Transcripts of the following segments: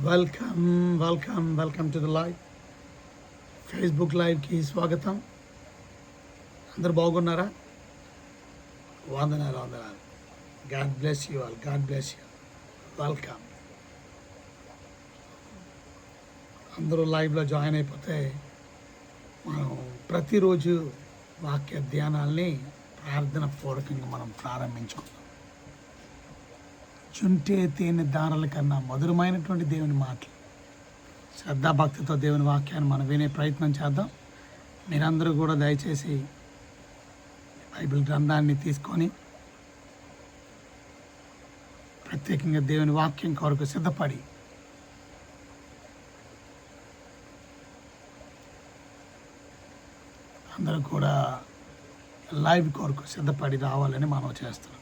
Welcome to the live. Facebook లైవ్కి స్వాగతం. అందరు బాగున్నారా? వందనాలు. God bless you all. Welcome. అందరూ లైవ్లో జాయిన్ అయిపోతే మనం ప్రతిరోజు వాక్య ధ్యానాల్ని ప్రార్థన పూర్వకంగా మనం ప్రారంభించుకుందాం. చుంటే తేనె దారాల కన్నా మధురమైనటువంటి దేవుని మాటలు, శ్రద్ధాభక్తితో దేవుని వాక్యాన్ని మనం వినే ప్రయత్నం చేద్దాం. మీరందరూ కూడా దయచేసి బైబిల్ గ్రంథాన్ని తీసుకొని ప్రత్యేకంగా దేవుని వాక్యం కొరకు సిద్ధపడి అందరూ కూడా లైవ్ కొరకు సిద్ధపడి రావాలని మనం చేస్తున్నాం.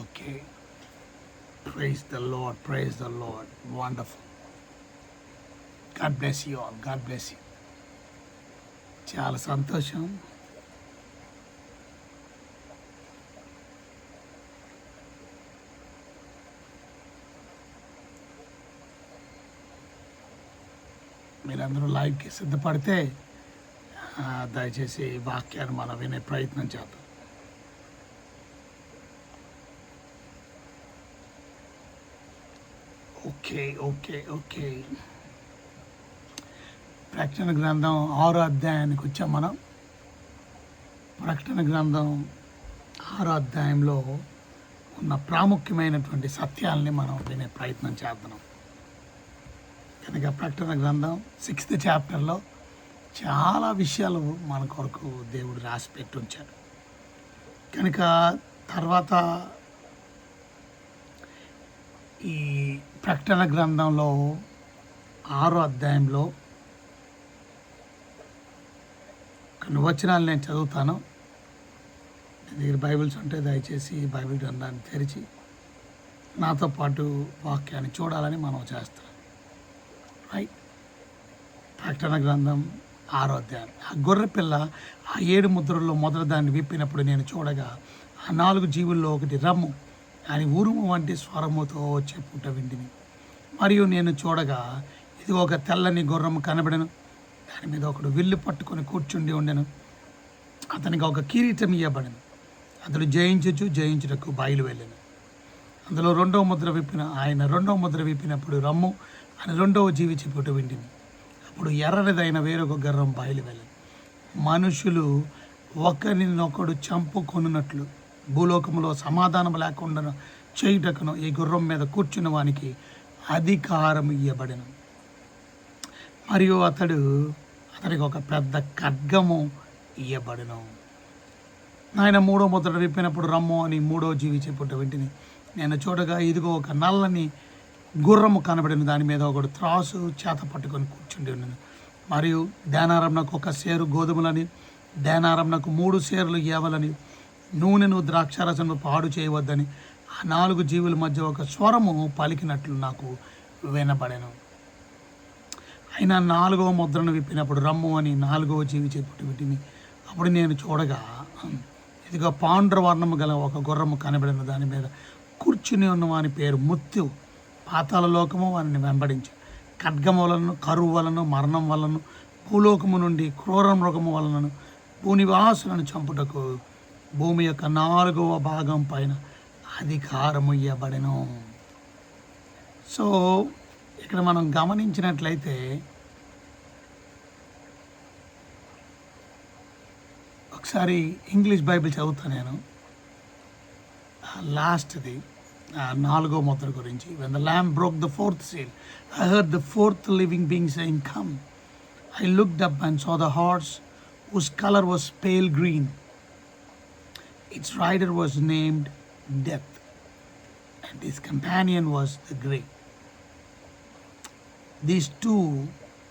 Okay. Praise the Lord. Wonderful. God bless you all. చాలా సంతోషం. మీరందరూ లైవ్కి సిద్ధపడితే దయచేసి వాక్యాన్ని మనం వినే ప్రయత్నం చేద్దాం. ఓకే. ప్రకటన గ్రంథం 6వ అధ్యాయానికి వచ్చాం మనం. ప్రకటన గ్రంథం 6వ అధ్యాయంలో ఉన్న ప్రాముఖ్యమైనటువంటి సత్యాలని మనం వినే ప్రయత్నం చేద్దాం. కనుక ప్రకటన గ్రంథం 6th చాప్టర్లో చాలా విషయాలు మన కొరకు దేవుడు రాసి పెట్టి ఉంచాడు. కనుక తర్వాత ఈ ప్రకటన గ్రంథంలో 6వ అధ్యాయంలో కొన్ని వచనాలు నేను చదువుతాను. మీ దగ్గర బైబిల్స్ ఉంటే దయచేసి బైబిల్ గ్రంథాన్ని తెరిచి నాతో పాటు వాక్యాన్ని చూడాలని మనం చేస్తాం. రైట్. ప్రకటన గ్రంథం 6వ అధ్యాయం. ఆ గొర్రె పిల్ల ఆ 7 ముద్రల్లో మొదటి దాన్ని విప్పినప్పుడు నేను చూడగా ఆ 4 జీవుల్లో ఒకటి రమ్ము అని ఉరుము వంటి స్వరముతో చెప్పుట వింటిని. మరియు నేను చూడగా ఇది ఒక తెల్లని గుర్రము కనబడెను. దాని మీద ఒకడు విల్లు పట్టుకొని కూర్చుండి ఉండెను. అతనికి ఒక కిరీటం ఇవ్వబడెను. అతడు జయించుటకు బయలు వెళ్ళాను. అందులో రెండవ ముద్ర విప్పినప్పుడు రమ్ము అని రెండవ జీవి చెప్పుట వింటిని. అప్పుడు ఎర్రనిదైన వేరొక గుర్రం బయలు వెళ్ళాను. మనుషులు ఒకరినొకడు చంపుకొనున్నట్లు భూలోకంలో సమాధానం లేకుండా చేయుటకును ఈ గుర్రం మీద కూర్చున్న వానికి అధికారం ఇవ్వబడెను. మరియు అతనికి ఒక పెద్ద ఖడ్గము ఇవ్వబడెను. ఆయన 3వ ముద్ర విప్పినప్పుడు రమ్ము అని 3వ జీవి చెప్పుట వింటిని. నేను చూడగా ఇదిగో ఒక నల్లని గుర్రము కనబడిన. దాని మీద ఒకడు త్రాసు చేత పట్టుకొని కూర్చుండి ఉన్నాను. మరియు దేనారంనకు 1 సేరు గోధుమలని, దేనారంనకు 3 సేరులు ఏవలని, నూనెను ద్రాక్షారసము పాడు చేయవద్దని ఆ 4 జీవుల మధ్య ఒక స్వరము పలికినట్లు నాకు వినబడెను. అయినా 4వ ముద్రను విప్పినప్పుడు రమ్ము అని 4వ జీవి చెప్పుట వింటిని. అప్పుడు నేను చూడగా ఇదిగో పాండ్ర వర్ణము గల ఒక గుర్రము కనబడిన. దాని మీద కూర్చుని ఉన్న వాని పేరు మృత్యు. పాతాళ లోకము వారిని వెంబడించి ఖడ్గము వలన, కరువు వలన, మరణం వలన, భూలోకము నుండి క్రూర మృగము వలనను భూనివాసులను చంపుటకు భూమి యొక్క 4వ భాగం పైన అధికారము ఇవ్వబడెను. సో ఇక్కడ మనం గమనించినట్లయితే ఒకసారి ఇంగ్లీష్ బైబిల్ చదువుతాను నేను. లాస్ట్ది 4వ ముద్ర గురించి. When the lamb broke the 4th seal, I heard the 4th living being saying, "Come." I looked up and saw the horse whose color was pale green. Its rider was named Death, and his companion was the Grey. These two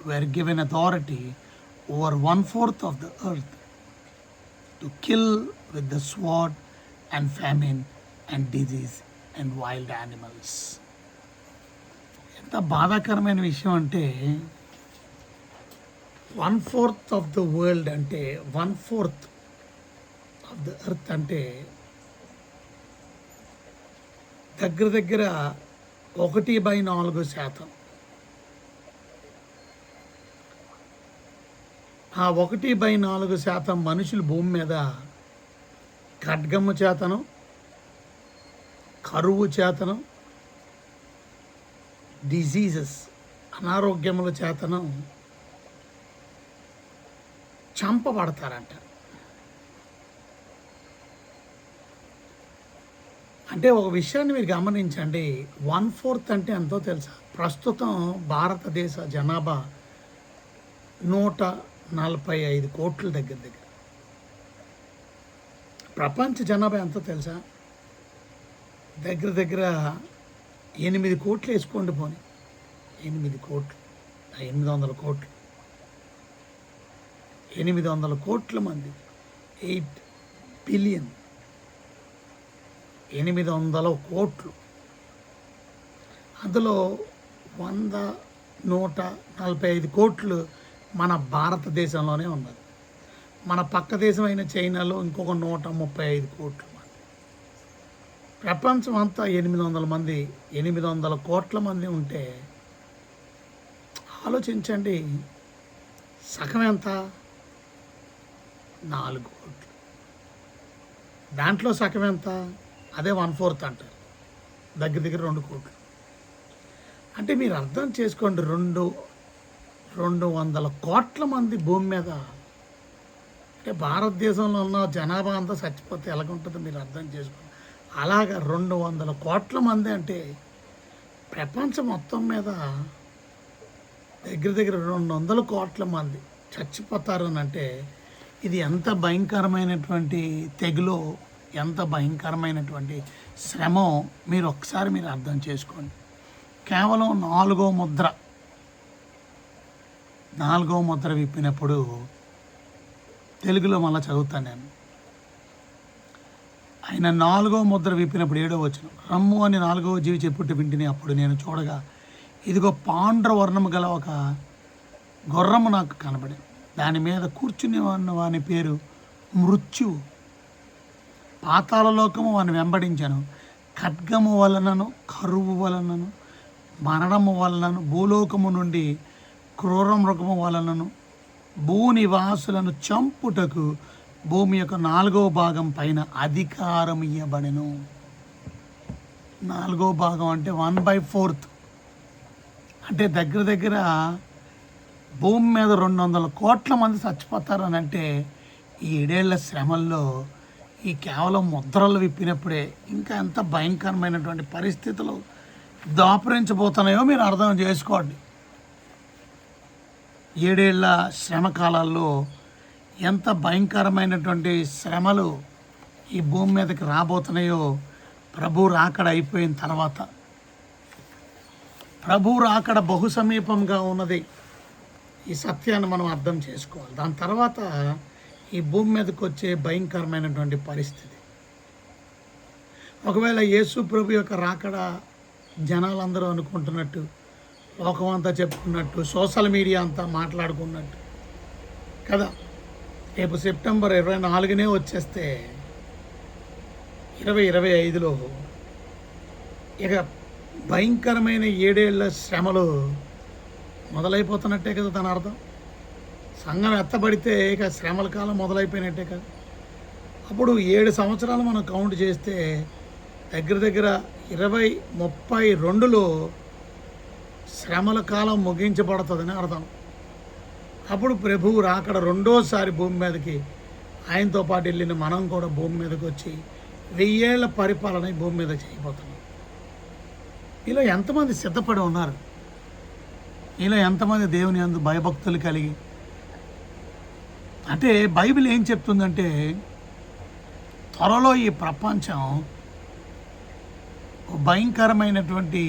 were given authority over 1/4 of the earth to kill with the sword and famine and disease and wild animals. ఎంత బాధాకరమైన విషయం అంటే 1/4 of the world అంటే 1/4 of the earth అంటే దగ్గర దగ్గర 1/4%. ఆ 1/4% మనుషులు భూమి మీద ఖడ్గము చేతను, కరువు చేతను, డిజీజెస్ అనారోగ్యముల చేతను చంపబడతారంట. అంటే ఒక విషయాన్ని మీరు గమనించండి, 1/4 అంటే ఎంతో తెలుసా? ప్రస్తుతం భారతదేశ జనాభా 145 కోట్ల దగ్గర. ప్రపంచ జనాభా ఎంతో తెలుసా? దగ్గర 8 కోట్లు వేసుకోండి పోనీ. 8 కోట్లు, 800 కోట్లు, 800 కోట్ల మంది, 8 బిలియన్, 800 కోట్లు. అందులో 145 కోట్లు మన భారతదేశంలోనే ఉన్నది. మన పక్క దేశమైన చైనాలో ఇంకొక 135 కోట్లు. ప్రపంచం అంతా 800 కోట్ల మంది ఉంటే ఆలోచించండి, సగం ఎంత? 4 కోట్లు. దాంట్లో సగం ఎంత? అదే 1/4 అంటారు, దగ్గర 2 కోట్లు. అంటే మీరు అర్థం చేసుకోండి, 200 కోట్ల మంది భూమి మీద. అంటే భారతదేశంలో ఉన్న జనాభా అంతా చచ్చిపోతే ఎలాగుంటుందో మీరు అర్థం చేసుకోండి. అలాగా 200 కోట్ల మంది అంటే ప్రపంచం మొత్తం మీద దగ్గర 200 కోట్ల మంది చచ్చిపోతారు అని అంటే ఇది ఎంత భయంకరమైనటువంటి తెగులో, ఎంత భయంకరమైనటువంటి శ్రమో మీరు ఒకసారి అర్థం చేసుకోండి. కేవలం 4వ ముద్ర విప్పినప్పుడు తెలుగులో మళ్ళీ చదువుతాను నేను. ఆయన 4వ ముద్ర విప్పినప్పుడు 7వ వచనం, రమ్ము అని 4వ జీవి చెప్పుట్టు వింటిని. అప్పుడు నేను చూడగా ఇదిగో పాండ్ర వర్ణము గల ఒక గుర్రము నాకు కనబడింది. దాని మీద కూర్చుని ఉన్న వాని పేరు మృత్యువు. పాతాళ లోకము వాని వెంబడించను. ఖడ్గము వలనను, కరువు వలనను, మరణము వలనను, భూలోకము నుండి క్రూర మృగము వలనను భూనివాసులను చంపుటకు భూమి యొక్క 4వ భాగం పైన అధికారం ఇవ్వబడెను. 4వ భాగం అంటే 1/4. అంటే దగ్గర భూమి మీద 200 కోట్ల మంది చచ్చిపోతారని అంటే ఈ 7 ఏళ్ల శ్రమల్లో ఈ కేవలం ముద్రలు విప్పినప్పుడే ఇంకా ఎంత భయంకరమైనటువంటి పరిస్థితులు దాపురించబోతున్నాయో మీరు అర్థం చేసుకోండి. 7 ఏళ్ల శ్రమ కాలాల్లో ఎంత భయంకరమైనటువంటి శ్రమలు ఈ భూమి మీదకి రాబోతున్నాయో ప్రభు రాకడ అయిపోయిన తర్వాత, ప్రభు రాకడ బహు సమీపంగా ఉన్నది. ఈ సత్యాన్ని మనం అర్థం చేసుకోవాలి. దాని తర్వాత ఈ భూమి మీదకి వచ్చే భయంకరమైనటువంటి పరిస్థితి. ఒకవేళ యేసు ప్రభు యొక్క రాకడ జనాలందరూ అనుకుంటున్నట్టు, లోకం అంతా చెప్పుకున్నట్టు, సోషల్ మీడియా అంతా మాట్లాడుకున్నట్టు కదా, రేపు సెప్టెంబర్ 24నే వచ్చేస్తే 2025లో ఇక భయంకరమైన 7 ఏళ్ల శ్రమలు మొదలైపోతున్నట్టే కదా దాని అర్థం. సంఘం ఎత్తబడితే ఇక శ్రమల కాలం మొదలైపోయినట్టే కదా. అప్పుడు 7 సంవత్సరాలు మనం కౌంట్ చేస్తే దగ్గర 2032లో శ్రమల కాలం ముగించబడుతుందని అర్థం. అప్పుడు ప్రభువు రాకడ రెండోసారి భూమి మీదకి ఆయనతో పాటు వెళ్ళిన మనం కూడా భూమి మీదకి వచ్చి 1000 ఏళ్ల పరిపాలన భూమి మీద చేయబోతున్నాం. ఇలా ఎంతమంది సిద్ధపడి ఉన్నారు? ఇలా ఎంతమంది దేవుని యందు భయభక్తులు కలిగి? అంటే బైబిల్ ఏం చెప్తుందంటే త్వరలో ఈ ప్రపంచం భయంకరమైనటువంటి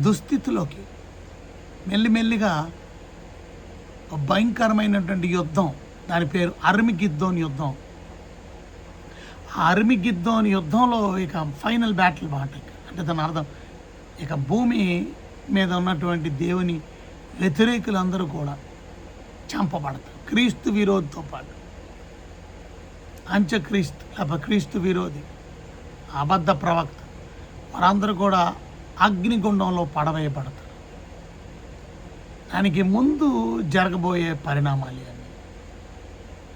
దుస్థితిలోకి మెల్లిమెల్లిగా భయంకరమైనటువంటి యుద్ధం, దాని పేరు అర్మిగిద్దోన్ యుద్ధం. ఆ అర్మిగిద్దోన్ యుద్ధంలో ఇక ఫైనల్ బ్యాటిల్ మాట. అంటే దాని అర్థం ఇక భూమి మీద ఉన్నటువంటి దేవుని వ్యతిరేకులందరూ కూడా చంపబడతారు, క్రీస్తు విరోధితో పాటు. అంత్యక్రీస్తు లేకపోతే క్రీస్తు విరోధి, అబద్ధ ప్రవక్త, వారందరూ కూడా అగ్నిగుండంలో పడవేయబడతారు. దానికి ముందు జరగబోయే పరిణామాలు ఇవన్నీ.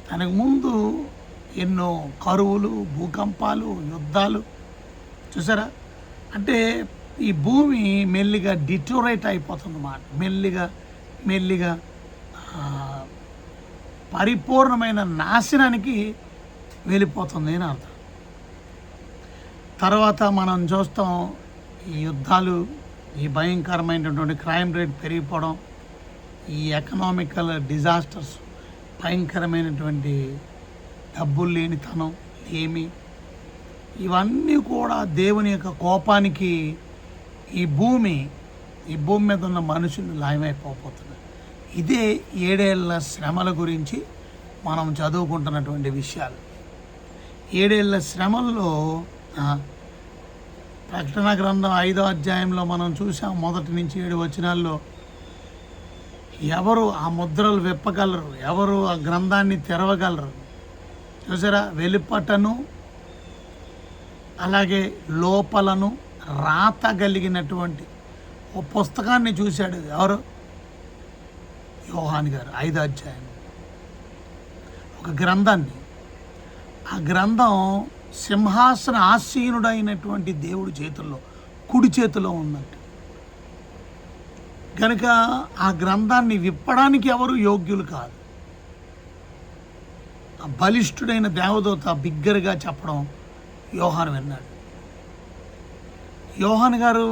దానికి ముందు ఎన్నో కరువులు, భూకంపాలు, యుద్ధాలు. చూసారా? అంటే ఈ భూమి మెల్లిగా డిటోరేట్ అయిపోతుంది అన్నమాట. మెల్లిగా పరిపూర్ణమైన నాశనానికి వెళ్ళిపోతుంది అని అర్థం. తర్వాత మనం చూస్తాం ఈ యుద్ధాలు, ఈ భయంకరమైనటువంటి క్రైమ్ రేట్ పెరిగిపోవడం, ఈ ఎకనామికల్ డిజాస్టర్స్, భయంకరమైనటువంటి డబ్బులు లేనితనం, లేమి, ఇవన్నీ కూడా దేవుని యొక్క కోపానికి ఈ భూమి మీద ఉన్న మనుషులు లయమైపోతున్నారు. ఇదే 7 ఏళ్ల శ్రమల గురించి మనం చదువుకుంటున్నటువంటి విషయాలు. 7 ఏళ్ల శ్రమల్లో ప్రకటన గ్రంథం 5వ అధ్యాయంలో మనం చూసాం. 1 నుంచి 7 వచనాల్లో ఎవరు ఆ ముద్రలు విప్పగలరు, ఎవరు ఆ గ్రంథాన్ని తెరవగలరు? చూసారా? వెలుపటను అలాగే లోపలను రాత కలిగినటువంటి ఓ పుస్తకాన్ని చూశాడు. ఎవరు? యోహాను గారు. 5వ అధ్యాయం ఒక గ్రంథాన్ని. ఆ గ్రంథం సింహాసన ఆసీనుడైనటువంటి దేవుడి చేతుల్లో, కుడి చేతిలో ఉందంట. కనుక ఆ గ్రంథాన్ని విప్పడానికి ఎవరు యోగ్యులు కాదు. ఆ బలిష్ఠుడైన దేవదూత బిగ్గరగా చెప్పడం యోహాను విన్నాడు. యోహాను గారు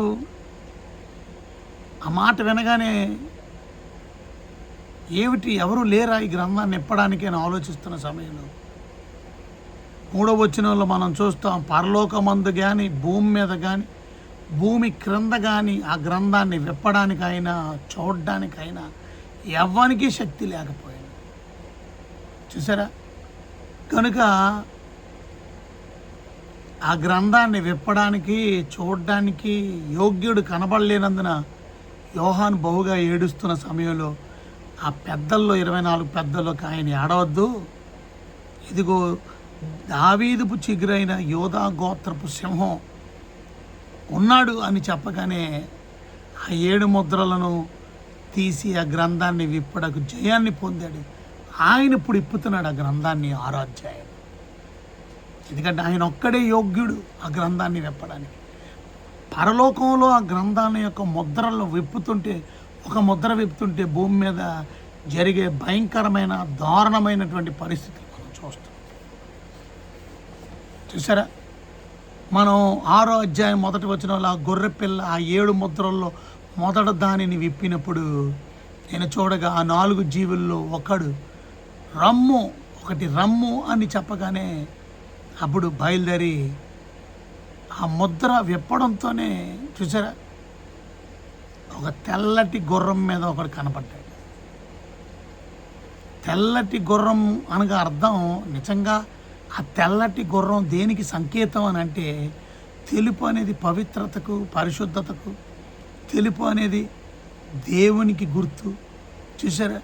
ఆ మాట వినగానే ఏమిటి, ఎవరు లేరా ఈ గ్రంథాన్ని ఇప్పడానికి అని ఆలోచిస్తున్న సమయంలో 3వ వచనంలో మనం చూస్తాం, పరలోకమందు కానీ భూమి మీద కానీ భూమి క్రింద కానీ ఆ గ్రంథాన్ని విప్పడానికైనా చూడడానికైనా ఎవ్వనికి శక్తి లేకపోయింది. చూసారా? కనుక ఆ గ్రంథాన్ని విప్పడానికి చూడడానికి యోగ్యుడు కనబడలేనందున యోహాను బహుగా ఏడుస్తున్న సమయంలో ఆ పెద్దల్లో 24 పెద్దల్లోకి ఆయన ఏడవద్దు, ఇదిగో దావీదుపు చిగురైన యోధా గోత్రపు సింహం ఉన్నాడు అని చెప్పగానే ఆ 7 ముద్రలను తీసి ఆ గ్రంథాన్ని విప్పడకు జయాన్ని పొందాడు. ఆయన ఇప్పుడు ఇప్పుతున్నాడు ఆ గ్రంథాన్ని 6వ అధ్యాయం. ఎందుకంటే ఆయన ఒక్కడే యోగ్యుడు ఆ గ్రంథాన్ని విప్పడానికి. పరలోకంలో ఆ గ్రంథాన్ని యొక్క ముద్రలు విప్పుతుంటే, ఒక ముద్ర విప్పుతుంటే భూమి మీద జరిగే భయంకరమైన దారుణమైనటువంటి పరిస్థితులు మనం చూస్తాం. చూసారా? మనం 6వ అధ్యాయం 1వ వచనంలో ఆ గొర్రె పిల్ల ఆ 7 ముద్రల్లో మొదట దానిని విప్పినప్పుడు నేను చూడగా ఆ 4 జీవుల్లో ఒకటి రమ్ము అని చెప్పగానే అప్పుడు బయలుదేరి ఆ ముద్ర విప్పడంతోనే చూసారా ఒక తెల్లటి గుర్రం మీద ఒకడు కనపడ్డాడు. తెల్లటి గుర్రం అనగా అర్థం నిజంగా ఆ తెల్లటి గుర్రం దేనికి సంకేతం అని అంటే, తెలుపు అనేది పవిత్రతకు, పరిశుద్ధతకు, తెలుపు అనేది దేవునికి గుర్తు. చూసారా?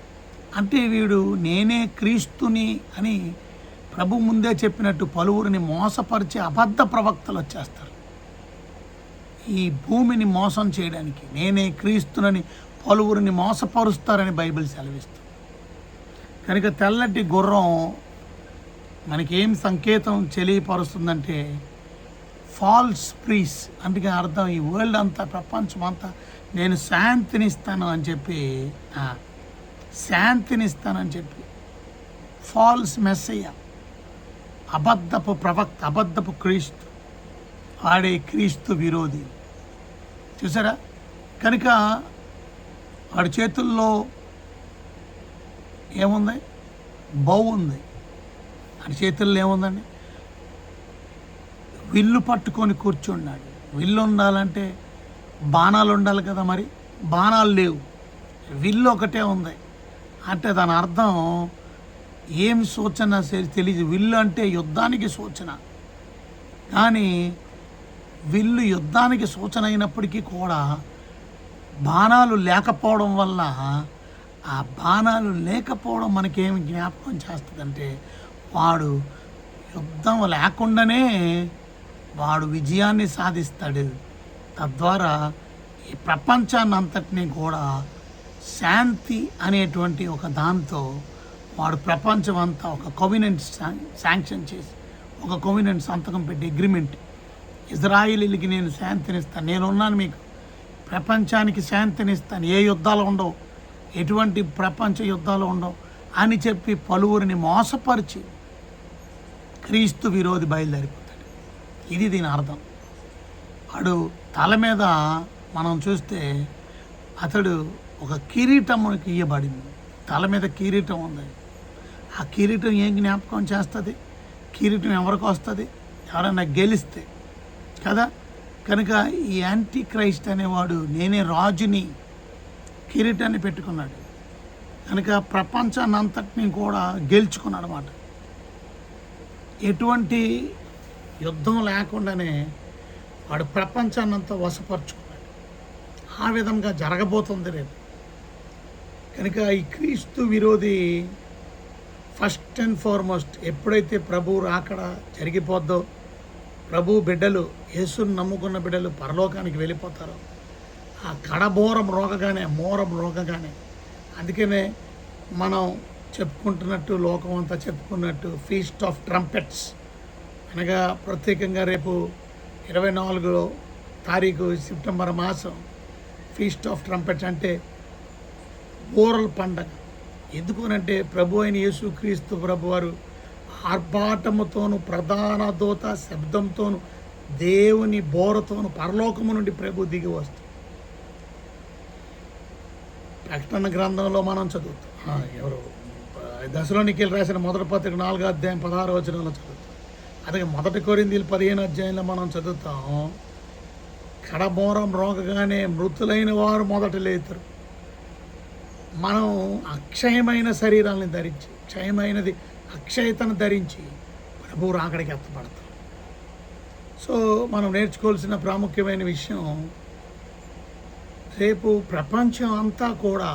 అంటే వీడు నేనే క్రీస్తుని అని ప్రభు ముందే చెప్పినట్టు పలువురిని మోసపరిచే అబద్ధ ప్రవక్తలు వచ్చేస్తారు ఈ భూమిని మోసం చేయడానికి. నేనే క్రీస్తునని పలువురిని మోసపరుస్తారని బైబిల్ సెలవిస్తుంది. కనుక తెల్లటి గుర్రం మనకేం సంకేతం తెలియపరుస్తుందంటే ఫాల్స్ ప్రీస్. అందుకే అర్థం ఈ వరల్డ్ అంతా, ప్రపంచం అంతా నేను శాంతినిస్తాను అని చెప్పి ఫాల్స్ మెస్సయ్య, అబద్ధపు ప్రవక్త, అబద్ధపు క్రీస్తు, వాడే క్రీస్తు విరోధి. చూసారా? కనుక వాడి చేతుల్లో ఏముంది? బౌ ఉంది. వాడి చేతుల్లో ఏముందండి? విల్లు పట్టుకొని కూర్చున్నాడు. విల్లు ఉండాలంటే బాణాలు ఉండాలి కదా, మరి బాణాలు లేవు, విల్లు ఒకటే ఉంది. అంటే దాని అర్థం ఏం సూచన తెలియదు. విల్లు అంటే యుద్ధానికి సూచన, కానీ విల్లు యుద్ధానికి సూచన అయినప్పటికీ కూడా బాణాలు లేకపోవడం వల్ల, మనకేమి జ్ఞాపకం చేస్తుందంటే వాడు యుద్ధం లేకుండానే వాడు విజయాన్ని సాధిస్తాడు. తద్వారా ఈ ప్రపంచాన్ని అంతటినీ కూడా శాంతి అనేటువంటి ఒక దాంతో వాడు ప్రపంచం అంతా ఒక కోవినెంట్ శాంక్షన్ చేసి, ఒక కోవినెంట్ సంతకం పెట్టి అగ్రిమెంట్, ఇజ్రాయిలీలకి నేను శాంతినిస్తాను, నేనున్నాను, మీకు ప్రపంచానికి శాంతినిస్తాను, ఏ యుద్ధాలు ఉండవు, ఎటువంటి ప్రపంచ యుద్ధాలు ఉండవు అని చెప్పి పలువురిని మోసపరిచి క్రీస్తు విరోధి బయలుదేరిపోతాడు. ఇది దీని అర్థం. వాడు తల మీద మనం చూస్తే అతడు ఒక కిరీటమునికి ఇయ్యబడింది. తల మీద కిరీటం ఉంది. ఆ కిరీటం ఏం జ్ఞాపకం చేస్తుంది? కిరీటం ఎవరికి వస్తుంది? ఎవరైనా గెలిస్తే కదా. కనుక ఈ యాంటీ క్రైస్ట్ అనేవాడు నేనే రాజుని కిరీటాన్ని పెట్టుకున్నాడు. కనుక ప్రపంచాన్ని అంతటినీ కూడా గెలుచుకున్నాడు అన్నమాట. ఎటువంటి యుద్ధం లేకుండానే వాడు ప్రపంచాన్ని అంతా వశపరుచుకున్నాడు. ఆ విధంగా జరగబోతుంది రేపు. కనుక ఈ క్రీస్తు విరోధి ఫస్ట్ అండ్ ఫార్మోస్ట్ ఎప్పుడైతే ప్రభు రాకడ జరిగిపోద్దో, ప్రభు బిడ్డలు, యేసుని నమ్ముకున్న బిడ్డలు పరలోకానికి వెళ్ళిపోతారో, ఆ కడబోరం రోగగానే అందుకనే మనం చెప్పుకుంటున్నట్టు, లోకం అంతా చెప్పుకున్నట్టు ఫీస్ట్ ఆఫ్ ట్రంపెట్స్ అనగా ప్రత్యేకంగా రేపు 24వ తారీఖు సెప్టెంబర్ మాసం ఫీస్ట్ ఆఫ్ ట్రంపెట్స్ అంటే బూరల పండగ. ఎందుకునంటే ప్రభు అయిన యేసుక్రీస్తు ప్రభువారు ఆర్భాటముతోను, ప్రధాన దూత శబ్దంతోను, దేవుని బోరతోను పరలోకము నుండి ప్రభు దిగి వస్తుంది. ప్రకటన గ్రంథంలో మనం చదువుతాం. ఎవరు దశలోనికీలు రాసిన మొదటి పత్రిక 4వ అధ్యాయం 16వ వచనంలో చదువుతాం. అలాగే 1 కొరింథీయులు 15వ అధ్యాయంలో మనం చదువుతాం. కడబోరం రోగగానే మృతులైన వారు మొదట లేతారు. మనం అక్షయమైన శరీరాలను ధరించి, క్షయమైనది అక్షయతను ధరించి ప్రభు రాకడికి ఎత్తపడతాం. సో మనం నేర్చుకోవాల్సిన ప్రాముఖ్యమైన విషయం, రేపు ప్రపంచం అంతా కూడా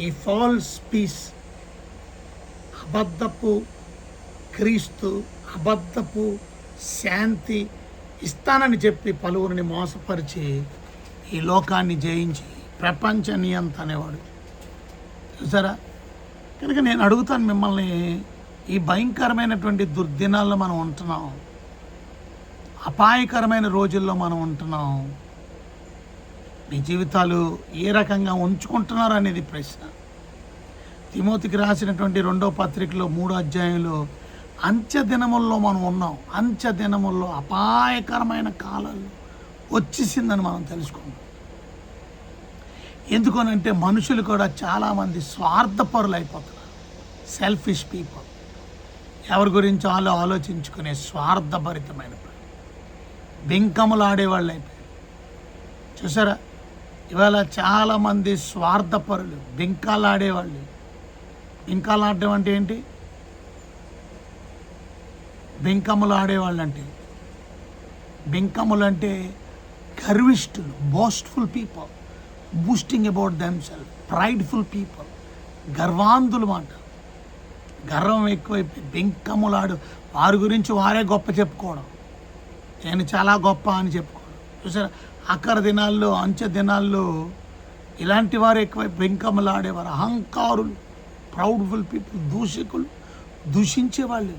ఈ ఫాల్స్ పీస్, అబద్ధపు క్రీస్తు, అబద్ధపు శాంతి ఇస్తానని చెప్పి పలువురిని మోసపరిచి ఈ లోకాన్ని జయించి ప్రపంచ నియంత అనేవాడు. చూసారా? కనుక నేను అడుగుతాను మిమ్మల్ని, ఈ భయంకరమైనటువంటి దుర్దినాల్లో మనం ఉంటున్నాం, అపాయకరమైన రోజుల్లో మనం ఉంటున్నాం. మీ జీవితాలు ఏ రకంగా ఉంచుకుంటున్నారు అనేది ప్రశ్న. తిమోతికి రాసినటువంటి 2వ పత్రికలో 3వ అధ్యాయంలో అంత్య దినముల్లో మనం ఉన్నాం. అంత్య దినముల్లో అపాయకరమైన కాలాలు వచ్చేసిందని మనం తెలుసుకున్నాం. ఎందుకనంటే మనుషులు కూడా చాలామంది స్వార్థపరులు అయిపోతున్నారు. సెల్ఫిష్ పీపుల్, ఎవరి గురించి ఆలోచించుకునే స్వార్థభరితమైన బెంకములు ఆడేవాళ్ళు అయిపోయారు. చూసారా? ఇవాళ చాలామంది స్వార్థపరులు, బెంకాలు ఆడేవాళ్ళు. బెంకాలు ఆడడం అంటే ఏంటి? బెంకములు ఆడేవాళ్ళు అంటే, బెంకములు అంటే గర్విష్ఠులు, boastful people, boasting about themself, prideful people, గర్వాంధులు మాట. గర్వం ఎక్కువైపోయి బెంకములాడు, వారి గురించి వారే గొప్ప చెప్పుకోవడం, నేను చాలా గొప్ప అని చెప్పుకోవడం. చూసారా? ఆఖరి దినాల్లో, అంచె దినాల్లో ఇలాంటి వారు ఎక్కువై బెంకములాడేవారు, అహంకారులు, ప్రౌడ్ఫుల్ పీపుల్, దూషకులు, దూషించేవాళ్ళు,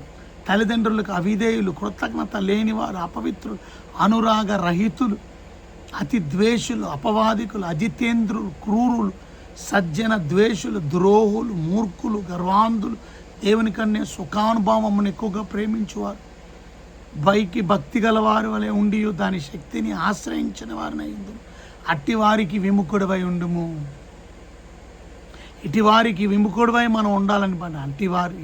తల్లిదండ్రులకు అవిధేయులు, కృతజ్ఞత లేనివారు, అపవిత్రులు, అనురాగ రహితులు, అతి ద్వేషులు, అపవాదికులు, అజితేంద్రులు, క్రూరులు, సజ్జన ద్వేషులు, ద్రోహులు, మూర్ఖులు, గర్వాంధులు, దేవుని కన్నే సుఖానుభవమును ఎక్కువగా ప్రేమించువారు, పైకి భక్తి గలవారి వలె ఉండి దాని శక్తిని ఆశ్రయించిన వారిని ఉండును. అట్టి వారికి విముఖుడివై ఉండుము. ఇటివారికి విముఖుడివై మనం ఉండాలని పని.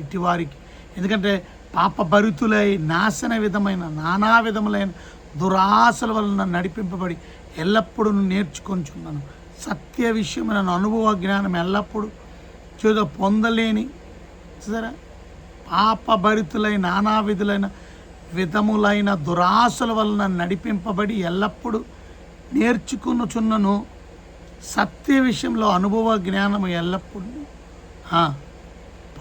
ఇటివారికి, ఎందుకంటే పాపభరితులై నాశన విధమైన నానా విధములైన దురాశల వలన నడిపింపబడి ఎల్లప్పుడూ నేర్చుకొంచున్నాను. సత్య విషయమైన అనుభవ జ్ఞానం ఎల్లప్పుడూ పొందలేని సరే పాపభరితులై నానా విధములైన దురాశల వలన నడిపింపబడి ఎల్లప్పుడూ నేర్చుకునుచున్నను. సత్య విషయంలో అనుభవ జ్ఞానము ఎల్లప్పుడూ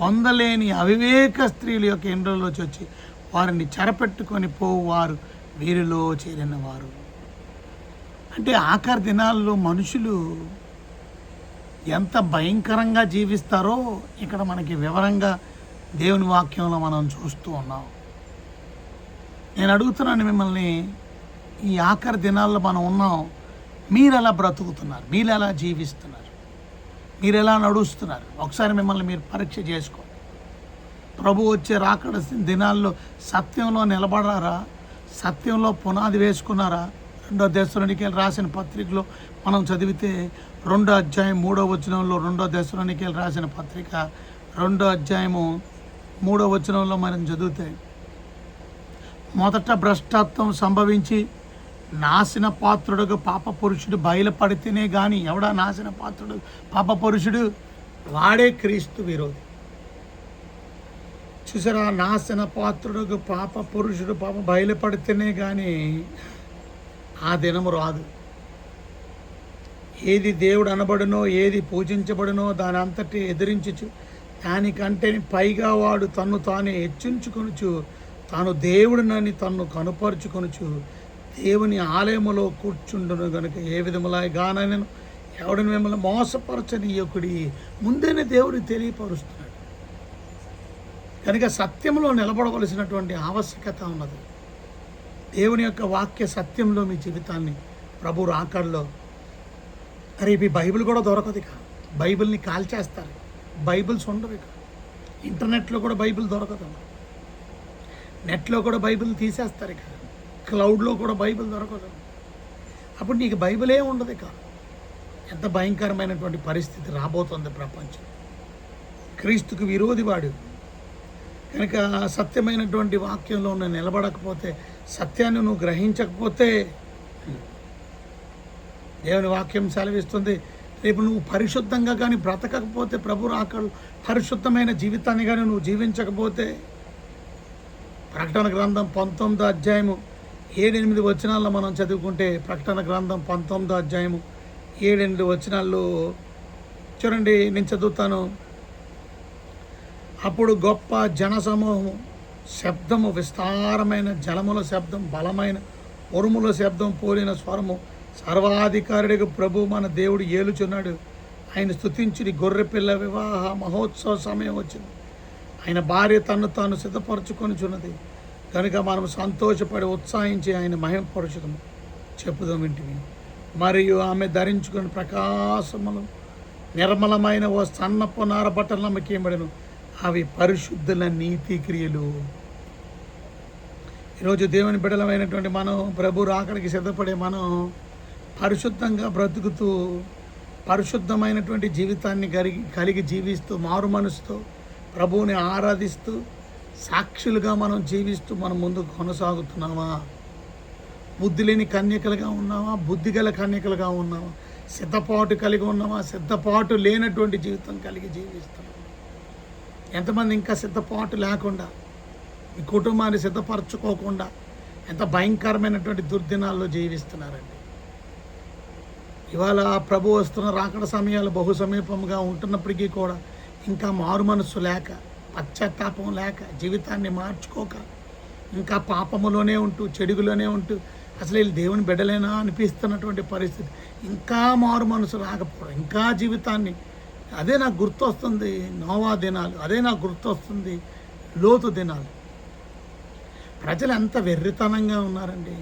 పొందలేని అవివేక స్త్రీల యొక్క ఇండ్లలోకి వచ్చి వారిని చెరపెట్టుకొని పోవారు వీరిలో చేరిన వారు. అంటే ఆఖరి దినాల్లో మనుషులు ఎంత భయంకరంగా జీవిస్తారో ఇక్కడ మనకి వివరంగా దేవుని వాక్యంలో మనం చూస్తూ ఉన్నాం. నేను అడుగుతున్నాను మిమ్మల్ని, ఈ ఆఖరి దినాల్లో మనం ఉన్నాం, మీరు ఎలా బ్రతుకుతున్నారు? మీరు ఎలా జీవిస్తున్నారు? మీరు ఎలా నడుస్తున్నారు? ఒకసారి మిమ్మల్ని మీరు పరీక్ష చేసుకోండి. ప్రభు వచ్చే రాకడ దినాల్లో సత్యంలో నిలబడారా? సత్యంలో పునాది వేసుకున్నారా? 2 దెస్సలోనికీయులు రాసిన పత్రికలో మనం చదివితే 2వ అధ్యాయం 3వ వచనంలో, 2 దెస్సలోనికీయులు రాసిన పత్రిక 2వ అధ్యాయము 3వ వచనంలో మనం చదివితే, మొదట భ్రష్టత్వం సంభవించి నాశన పాత్రుడుగా పాప పురుషుడు బయలుపడితేనే కానీ, ఎవడా నాశన పాత్రుడు పాప పురుషుడు? వాడే క్రీస్తు విరోధి. చూసారా, నాశన పాత్రుడుగా పాప పురుషుడు బయలుపడితేనే కానీ ఆ దినము రాదు. ఏది దేవుడు అనబడునో, ఏది పూజించబడునో దాని అంతటి ఎదిరించుచు దానికంటే పైగా వాడు తన్ను తానే హెచ్చించుకొనుచు తాను దేవుడినని తన్ను కనుపరుచుకొనుచు దేవుని ఆలయములో కూర్చుండును గనుక ఏ విధములా గానైనను ఎవడిని మిమ్మల్ని మోసపరచనీయకుడి. ముందేనే దేవుడిని తెలియపరుస్తున్నాడు కనుక సత్యంలో నిలబడవలసినటువంటి ఆవశ్యకత ఉన్నది. దేవుని యొక్క వాక్య సత్యంలో మీ జీవితాన్ని ప్రభు రాకడలో, రేపు ఈ బైబిల్ కూడా దొరకదు. ఇక బైబిల్ని కాల్చేస్తారు, బైబిల్స్ ఉండవు. ఇక ఇంటర్నెట్లో కూడా బైబిల్ దొరకదు, నెట్లో కూడా బైబిల్ తీసేస్తారు. ఇక క్లౌడ్లో కూడా బైబిల్ దొరకదు. అప్పుడు నీకు బైబిలే ఉండదు. ఇక ఎంత భయంకరమైనటువంటి పరిస్థితి రాబోతుంది ప్రపంచం. క్రీస్తుకు విరోధి వాడు కనుక సత్యమైనటువంటి వాక్యంలో నువ్వు నిలబడకపోతే, సత్యాన్ని నువ్వు గ్రహించకపోతే, దేవుని వాక్యం సెలవిస్తుంది, రేపు నువ్వు పరిశుద్ధంగా కానీ బ్రతకకపోతే, ప్రభు రాకడ పరిశుద్ధమైన జీవితాన్ని కానీ నువ్వు జీవించకపోతే, ప్రకటన గ్రంథం 19వ అధ్యాయము 7-8 వచనాల్లో మనం చదువుకుంటే, ప్రకటన గ్రంథం 19వ అధ్యాయము 7-8 వచనాల్లో చూడండి, నేను చదువుతాను. అప్పుడు గొప్ప జనసమూహము శబ్దము, విస్తారమైన జలముల శబ్దం, బలమైన ఉరుముల శబ్దం, పోలిన స్వరము, సర్వాధికారుడిగా ప్రభు మన దేవుడు ఏలుచున్నాడు, ఆయన స్తుతించుడి, గొర్రెపిల్ల వివాహ మహోత్సవ సమయం వచ్చింది, ఆయన భార్య తన్ను తాను సిద్ధపరచుకొనిచున్నది కనుక మనం సంతోషపడి ఉత్సాహించి ఆయన మహిమపరచుదాము చెప్పుదాం ఇంటివి. మరియు ఆమె ధరించుకుని ప్రకాశములు నిర్మలమైన ఓ సన్నపు నార బట్టలు నమ్మకేయబడెను, అవి పరిశుద్ధుల నీతి క్రియలు. ఈరోజు దేవుని బిడ్డలమైనటువంటి మనం, ప్రభు రాకడికి సిద్ధపడే మనం పరిశుద్ధంగా బ్రతుకుతూ, పరిశుద్ధమైనటువంటి జీవితాన్ని కలిగి జీవిస్తూ, మారు మనసుతో ప్రభువుని ఆరాధిస్తూ, సాక్షులుగా మనం జీవిస్తూ మనం ముందుకు కొనసాగుతున్నామా? బుద్ధి లేని కన్యకలుగా ఉన్నామా? బుద్ధిగల కన్యకలుగా ఉన్నామా? సిద్ధపాటు కలిగి ఉన్నామా? సిద్ధపాటు లేనటువంటి జీవితం కలిగి జీవిస్తున్నామా? ఎంతమంది ఇంకా సిద్ధపాటు లేకుండా, ఈ కుటుంబాన్ని సిద్ధపరచుకోకుండా ఎంత భయంకరమైనటువంటి దుర్దినాల్లో జీవిస్తున్నారండి. ఇవాళ ప్రభు వస్తున్న రాకడ సమయాలు బహు సమీపంగా ఉంటున్నప్పటికీ కూడా ఇంకా మారు మనస్సు లేక, పశ్చాత్తాపం లేక, జీవితాన్ని మార్చుకోక, ఇంకా పాపములోనే ఉంటూ, చెడుగులోనే ఉంటూ, అసలు వీళ్ళు దేవుని బిడ్డలేనా అనిపిస్తున్నటువంటి పరిస్థితి, ఇంకా మారు మనసు రాకపోవడం, ఇంకా జీవితాన్ని, అదే నాకు గుర్తొస్తుంది నోవా దినాలు, అదే నాకు గుర్తొస్తుంది లోతు దినాలు. ప్రజలు ఎంత వెర్రితనంగా ఉన్నారండి.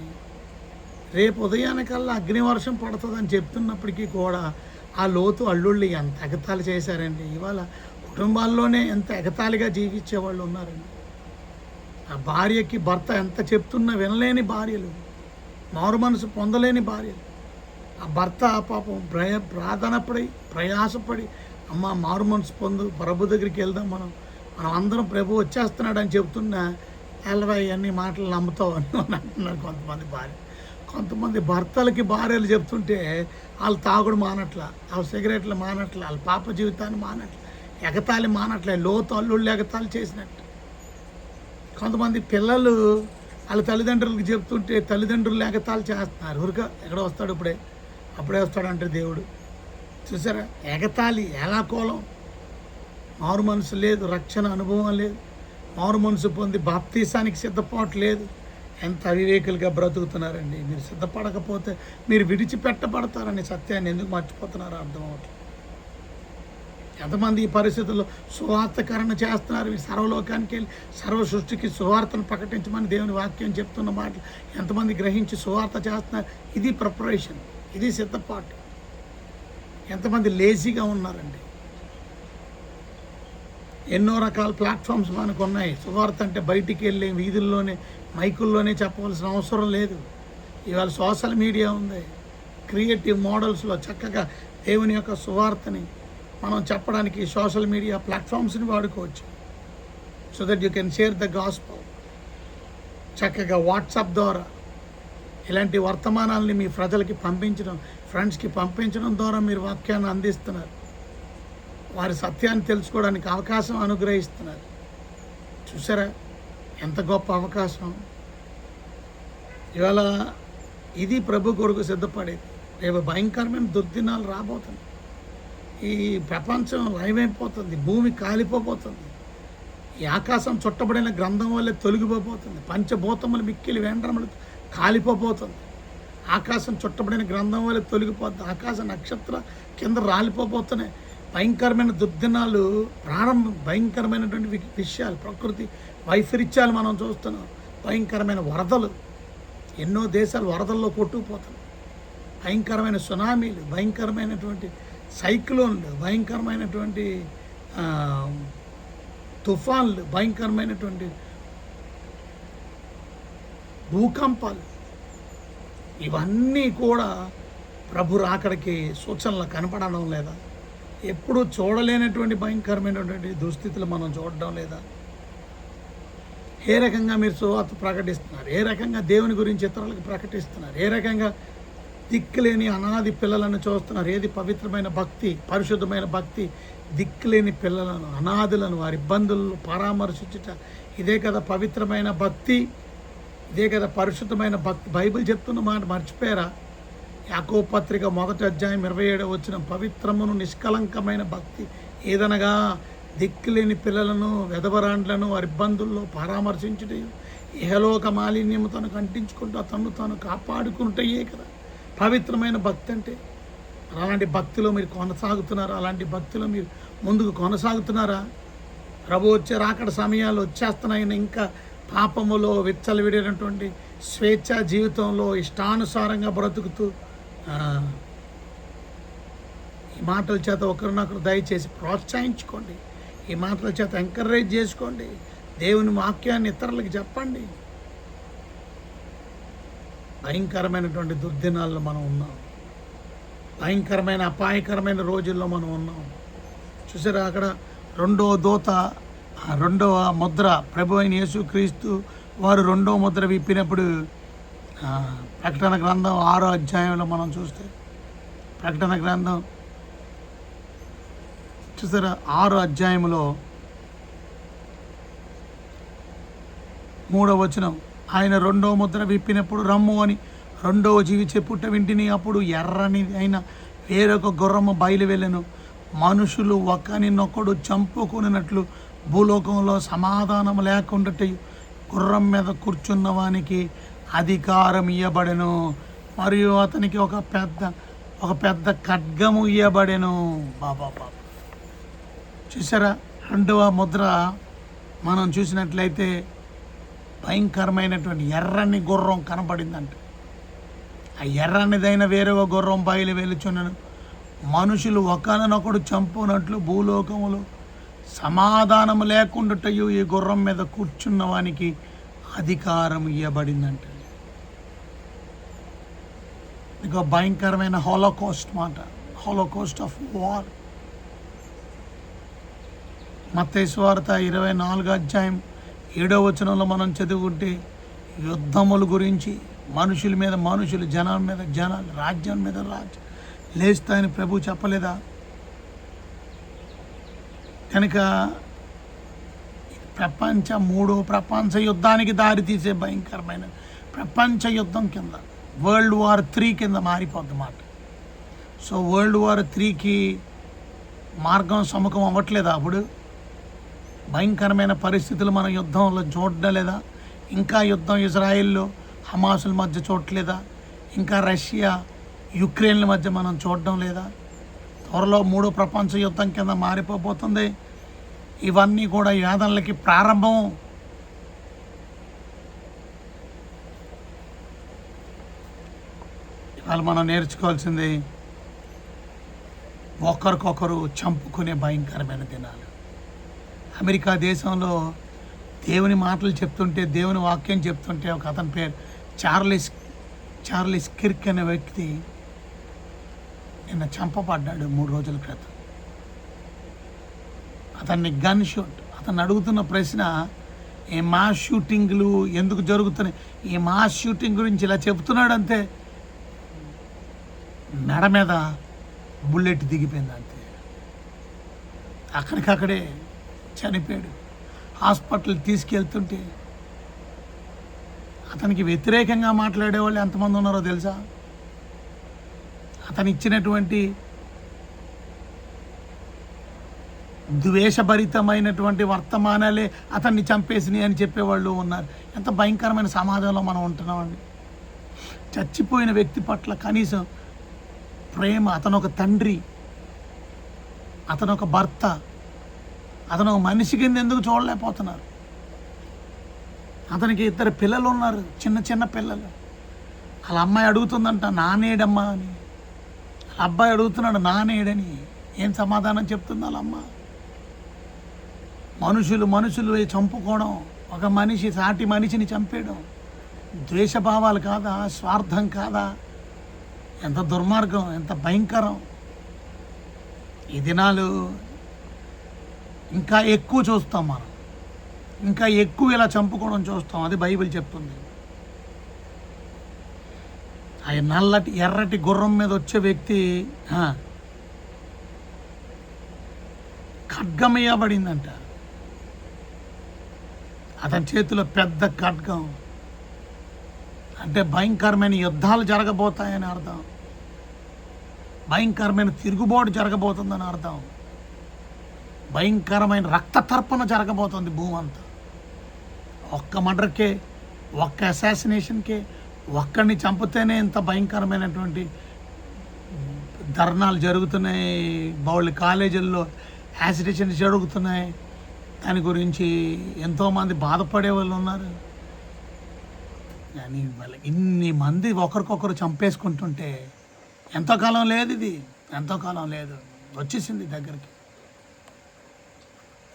రేపు ఉదయానికల్లా అగ్నివర్షం పడుతుందని చెప్తున్నప్పటికీ కూడా ఆ లోతు అల్లుళ్ళు ఎంత ఎగతాళి చేశారండి. ఇవాళ కుటుంబాల్లోనే ఎంత ఎగతాళిగా జీవించే వాళ్ళు ఉన్నారండి. ఆ భార్యకి భర్త ఎంత చెప్తున్నా వినలేని భార్యలు, మారు మనసు పొందలేని భార్యలు. ఆ భర్త పాపం ప్రార్థనపడి ప్రయాసపడి, అమ్మ మారు మనసు పొందు, ప్రభు దగ్గరికి వెళ్దాం, మనం అందరం ప్రభు వచ్చేస్తున్నాడు అని చెప్తున్నా, ఎలవై అన్ని మాటలు నమ్ముతావు అని అంటున్నారు కొంతమంది భార్య. కొంతమంది భర్తలకి భార్యలు చెప్తుంటే వాళ్ళు తాగుడు మానట్ల, వాళ్ళ సిగరెట్లు మానట్ల, వాళ్ళ పాప జీవితాన్ని మానట్ల, ఎగతాళి మానట్లే, లోతు అల్లుళ్ళు ఎగతాళి చేసినట్టు. కొంతమంది పిల్లలు వాళ్ళ తల్లిదండ్రులకు చెప్తుంటే తల్లిదండ్రులు ఎగతాళి చేస్తున్నారు. ఊరిక ఎక్కడ వస్తాడు, అప్పుడే వస్తాడంటే దేవుడు. చూసారా, ఎగతాళి ఎలా కోలం. మారు మనసు లేదు, రక్షణ అనుభవం లేదు, మారు మనసు పొంది బాప్తీసానికి సిద్ధపాటు లేదు. ఎంత అవివేకులుగా బ్రతుకుతున్నారండి. మీరు సిద్ధపడకపోతే మీరు విడిచిపెట్టబడతారనే సత్యాన్ని ఎందుకు మర్చిపోతున్నారో అర్థం అవట్లేదు. ఎంతమంది ఈ పరిస్థితుల్లో సువార్తకరణ చేస్తున్నారు. సర్వలోకానికి వెళ్ళి సర్వ సృష్టికి సువార్తను ప్రకటించమని దేవుని వాక్యం చెప్తున్న మాటలు ఎంతమంది గ్రహించి సువార్త చేస్తున్నారు. ఇది ప్రిపరేషన్, ఇది సిద్ధపాటు. ఎంతమంది లేజీగా ఉన్నారండి. ఎన్నో రకాల ప్లాట్ఫామ్స్ మనకు ఉన్నాయి. సువార్త అంటే బయటికి వెళ్ళి వీధుల్లోనే మైకుల్లోనే చెప్పవలసిన అవసరం లేదు. ఇవాళ సోషల్ మీడియా ఉంది. క్రియేటివ్ మోడల్స్లో చక్కగా దేవుని యొక్క సువార్తని మనం చెప్పడానికి సోషల్ మీడియా ప్లాట్ఫామ్స్ని వాడుకోవచ్చు. So that you can share the gospel. చక్కగా వాట్సాప్ ద్వారా ఇలాంటి వర్తమానాలని మీ ప్రజలకి పంపించడం, ఫ్రెండ్స్కి పంపించడం ద్వారా మీరు వాక్యాన్ని అందిస్తున్నారు. వారి సత్యాన్ని తెలుసుకోవడానికి అవకాశం అనుగ్రహిస్తున్నారు. చూసారా ఎంత గొప్ప అవకాశం. ఇవాళ ఇది ప్రభు కొరకు సిద్ధపడేది. రేపు భయంకరమైన దుర్దినాలు రాబోతుంది. ఈ ప్రపంచం లయమైపోతుంది, భూమి కాలిపోబోతుంది, ఈ ఆకాశం చుట్టబడిన గ్రంథం వల్లే తొలగిపోబోతుంది, పంచభూతములు మిక్కిలి వేండ్రములు కాలిపోబోతుంది, ఆకాశం చుట్టబడిన గ్రంథం వల్లే తొలగిపోతుంది, ఆకాశ నక్షత్ర కింద రాలిపోబోతున్నాయి. భయంకరమైన దుర్దినాలు ప్రారంభం. భయంకరమైనటువంటి విషయాలు, ప్రకృతి వైపరీత్యాలు మనం చూస్తున్నాం. భయంకరమైన వరదలు, ఎన్నో దేశాలు వరదల్లో కొట్టుకుపోతున్నాయి. భయంకరమైన సునామీలు, భయంకరమైనటువంటి సైక్లోన్లు, భయంకరమైనటువంటి తుఫాన్లు, భయంకరమైనటువంటి భూకంపాలు, ఇవన్నీ కూడా ప్రభు రాకడికి సూచనలు కనపడడం లేదా? ఎప్పుడూ చూడలేనటువంటి భయంకరమైనటువంటి దుస్థితులు మనం చూడడం లేదా? ఏ రకంగా మీరు సువార్త ప్రకటిస్తున్నారు? ఏ రకంగా దేవుని గురించి ఇతరులకు ప్రకటిస్తున్నారు? ఏ రకంగా దిక్కులేని అనాది పిల్లలను చూస్తున్నారు? ఏది పవిత్రమైన భక్తి, పరిశుద్ధమైన భక్తి? దిక్కులేని పిల్లలను, అనాథులను, వారి ఇబ్బందులను పరామర్శించుట, ఇదే కదా పవిత్రమైన భక్తి, ఇదే కదా పరిశుద్ధమైన భక్తి. బైబిల్ చెప్తున్న మాట మర్చిపోయారా? యాకోబు పత్రిక 1వ అధ్యాయం 27వ వచనం, పవిత్రమును నిష్కలంకమైన భక్తి ఏదనగా దిక్కులేని పిల్లలను, వెధవరాండ్లను వారి ఇబ్బందుల్లో పరామర్శించుట, ఇహలోక మాలిన్యము తనకు అంటించుకుంటూ తను తాను కాపాడుకుంటయే కదా పవిత్రమైన భక్తి అంటే. అలాంటి భక్తిలో మీరు కొనసాగుతున్నారా? అలాంటి భక్తిలో మీరు ముందుకు కొనసాగుతున్నారా? ప్రభు వచ్చే రాకడ సమయాలు వచ్చేస్తున్నాయి. ఇంకా పాపములో విచ్చలవిడినటువంటి స్వేచ్ఛ జీవితంలో ఇష్టానుసారంగా బ్రతుకుతూ ఈ మాటల చేత ఒకరినొకరు దయచేసి ప్రోత్సహించుకోండి. ఈ మాటల చేత ఎంకరేజ్ చేసుకోండి. దేవుని వాక్యాన్ని ఇతరులకు చెప్పండి. భయంకరమైనటువంటి దుర్దినాల్లో మనం ఉన్నాం. భయంకరమైన అపాయకరమైన రోజుల్లో మనం ఉన్నాం. చూసారా, అక్కడ రెండవ దూత, రెండవ ముద్ర ప్రభు అయిన యేసుక్రీస్తు వారు రెండవ ముద్ర విప్పినప్పుడు ప్రకటన గ్రంథం 6వ అధ్యాయంలో మనం చూస్తే, ప్రకటన గ్రంథం చూసారా 6వ అధ్యాయంలో 3వ వచనం, ఆయన రెండవ ముద్ర విప్పినప్పుడు రమ్ము అని రెండవ జీవి చెప్పుట వింటిని. అప్పుడు ఎర్రని అయిన వేరొక గుర్రము బయలు వెళ్ళెను. మనుషులు ఒకరినొకడు చంపుకున్నట్లు భూలోకంలో సమాధానం లేకుండా గుర్రం మీద కూర్చున్న వానికి అధికారం ఇవ్వబడెను. మరియు అతనికి ఒక పెద్ద ఖడ్గము ఇవ్వబడెను. బాబా చూసారా, రెండవ ముద్ర మనం చూసినట్లయితే భయంకరమైనటువంటి ఎర్రని గుర్రం కనబడిందంట. ఆ ఎర్రనిదైన వేరొక గుర్రం బయలు వెలుచున్నను. మనుషులు ఒకరినొకడు చంపునట్లు భూలోకములో సమాధానము లేకుండాటయు ఈ గుర్రం మీద కూర్చున్న వానికి అధికారం ఇవ్వబడిందంట. ఇక భయంకరమైన హాలోకాస్ట్ మాట, హాలోకాస్ట్ ఆఫ్ వార్. మత్తయి సువార్త 24వ అధ్యాయం 7వ వచనంలో మనం చదువుకుంటే యుద్ధముల గురించి, మనుషుల మీద మనుషులు, జనాల మీద జనాలు, రాజ్యం మీద రాజ్యం లేస్తాయని ప్రభు చెప్పలేదా? కనుక మూడో ప్రపంచ యుద్ధానికి దారితీసే భయంకరమైన ప్రపంచ యుద్ధం కింద, వరల్డ్ వార్ 3 కింద మారిపోద్ది మాట. సో వరల్డ్ వార్ 3కి మార్గం సముఖం అవ్వట్లేదా? అప్పుడు భయంకరమైన పరిస్థితులు మనం యుద్ధంలో చూడడం లేదా? ఇంకా యుద్ధం ఇజ్రాయిల్లో హమాసుల మధ్య చూడలేదా? ఇంకా రష్యా యుక్రెయిన్ల మధ్య మనం చూడడం లేదా? త్వరలో 3వ ప్రపంచ యుద్ధం కింద మారిపోబోతుంది. ఇవన్నీ కూడా యాదనలకి ప్రారంభం. ఇవాళ మనం నేర్చుకోవాల్సింది ఒకరికొకరు చంపుకునే భయంకరమైన దినాలు. అమెరికా దేశంలో దేవుని మాటలు చెప్తుంటే, దేవుని వాక్యం చెప్తుంటే, ఒక అతని పేరు చార్లిస్ కిర్క్ అనే వ్యక్తి నిన్న చంపబడ్డాడు 3 రోజుల క్రితం. అతన్ని గన్ షూట్. అతను అడుగుతున్న ప్రశ్న, ఈ మాస్ షూటింగ్లు ఎందుకు జరుగుతున్నాయి? ఈ మాస్ షూటింగ్ గురించి ఇలా చెప్తున్నాడు అంతే. మెడ మీద బుల్లెట్ దిగిపోయింది అంతే. అక్కడికక్కడే చనిపోయాడు. హాస్పిటల్ తీసుకెళ్తుంటే అతనికి వ్యతిరేకంగా మాట్లాడేవాళ్ళు ఎంతమంది ఉన్నారో తెలుసా? అతను ఇచ్చినటువంటి ద్వేషభరితమైనటువంటి వర్తమానాలే అతన్ని చంపేసినాయి అని చెప్పేవాళ్ళు ఉన్నారు. ఎంత భయంకరమైన సమాజంలో మనం ఉంటున్నామండి. చచ్చిపోయిన వ్యక్తి పట్ల కనీసం ప్రేమ, అతను ఒక తండ్రి, అతను ఒక భర్త, అతను ఒక మనిషి కింద ఎందుకు చూడలేకపోతున్నారు? అతనికి 2 పిల్లలు ఉన్నారు, చిన్న చిన్న పిల్లలు. వాళ్ళ అమ్మాయి అడుగుతుందంట నానేడమ్మా అని, వాళ్ళ అబ్బాయి అడుగుతున్నాడు నానేడని. ఏం సమాధానం చెప్తుంది వాళ్ళ అమ్మ? మనుషులు చంపుకోవడం, ఒక మనిషి సాటి మనిషిని చంపేయడం ద్వేషభావాలు కాదా? స్వార్థం కాదా? ఎంత దుర్మార్గం, ఎంత భయంకరం! ఈ దినాలు ఇంకా ఎక్కువ చూస్తాం మనం, ఇంకా ఎక్కువ ఇలా చంపుకోవడం చూస్తాం. అది బైబిల్ చెప్తుంది. ఆ నల్లటి ఎర్రటి గుర్రం మీద వచ్చే వ్యక్తి ఖడ్గం వేయబడిందంట. అతని చేతిలో పెద్ద ఖడ్గం. అంటే భయంకరమైన యుద్ధాలు జరగబోతాయని అర్థం. భయంకరమైన తిరుగుబాటు జరగబోతుందని అర్థం. భయంకరమైన రక్త తర్పణ జరగబోతుంది భూమి అంతా. ఒక్క మర్డర్కే, ఒక్క అసాసినేషన్కే, ఒక్కడిని చంపితేనే ఇంత భయంకరమైనటువంటి ధర్నాలు జరుగుతున్నాయి. వాళ్ళ కాలేజీల్లో యాసిడేషన్స్ జరుగుతున్నాయి. దాని గురించి ఎంతోమంది బాధపడే వాళ్ళు ఉన్నారు. కానీ వాళ్ళ ఇన్ని మంది ఒకరికొకరు చంపేసుకుంటుంటే ఎంతో కాలం లేదు, ఇది ఎంతో కాలం లేదు, వచ్చేసింది దగ్గరికి.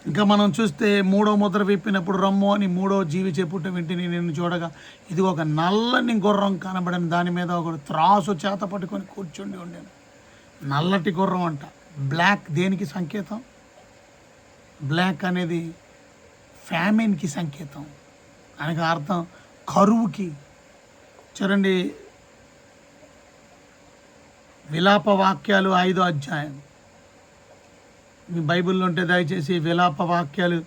ఇంకా మనం చూస్తే 3వ ముద్ర విప్పినప్పుడు రమ్ము అని 3వ జీవి చెప్పుట వింటిని నేను చూడగా ఇది ఒక నల్లని గుర్రం కనబడిన, దాని మీద ఒక త్రాసు చేత పట్టుకొని కూర్చుండి ఉండేది. నల్లటి గుర్రం అంట. బ్లాక్ దేనికి సంకేతం? బ్లాక్ అనేది ఫ్యామిన్కి సంకేతం. అనగా అర్థం కరువుకి. చూడండి, విలాప వాక్యాలు 5వ అధ్యాయం. మీ బైబిల్లో ఉంటే దయచేసి విలాప వాక్యాలు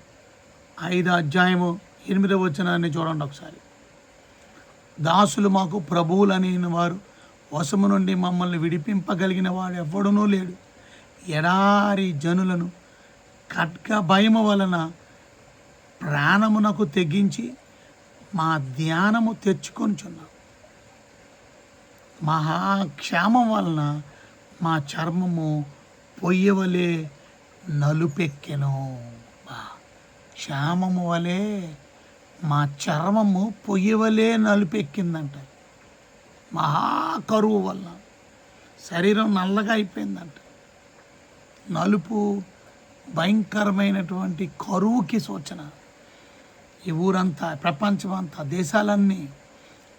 5వ అధ్యాయము 8వ వచనాన్ని చూడండి ఒకసారి. దాసులు మాకు ప్రభువులని వారు వశము నుండి మమ్మల్ని విడిపింపగలిగిన వాడు ఎవ్వడునూ లేడు. ఎడారి జనులను ఖడ్గ భయము వలన ప్రాణమునకు తెగించి మా ధ్యానము తెచ్చుకొనిచున్నాం. మహాక్షేమం వలన మా చర్మము పొయ్యవలే నలుపెక్కెను. క్షేమము వలె మా చర్మము పొయ్యవలే నలుపెక్కిందంట. మహాకరువు వల్ల శరీరం నల్లగా అయిపోయిందంట. నలుపు భయంకరమైనటువంటి కరువుకి సూచన. ఈ ఊరంతా, ప్రపంచం అంతా, దేశాలన్నీ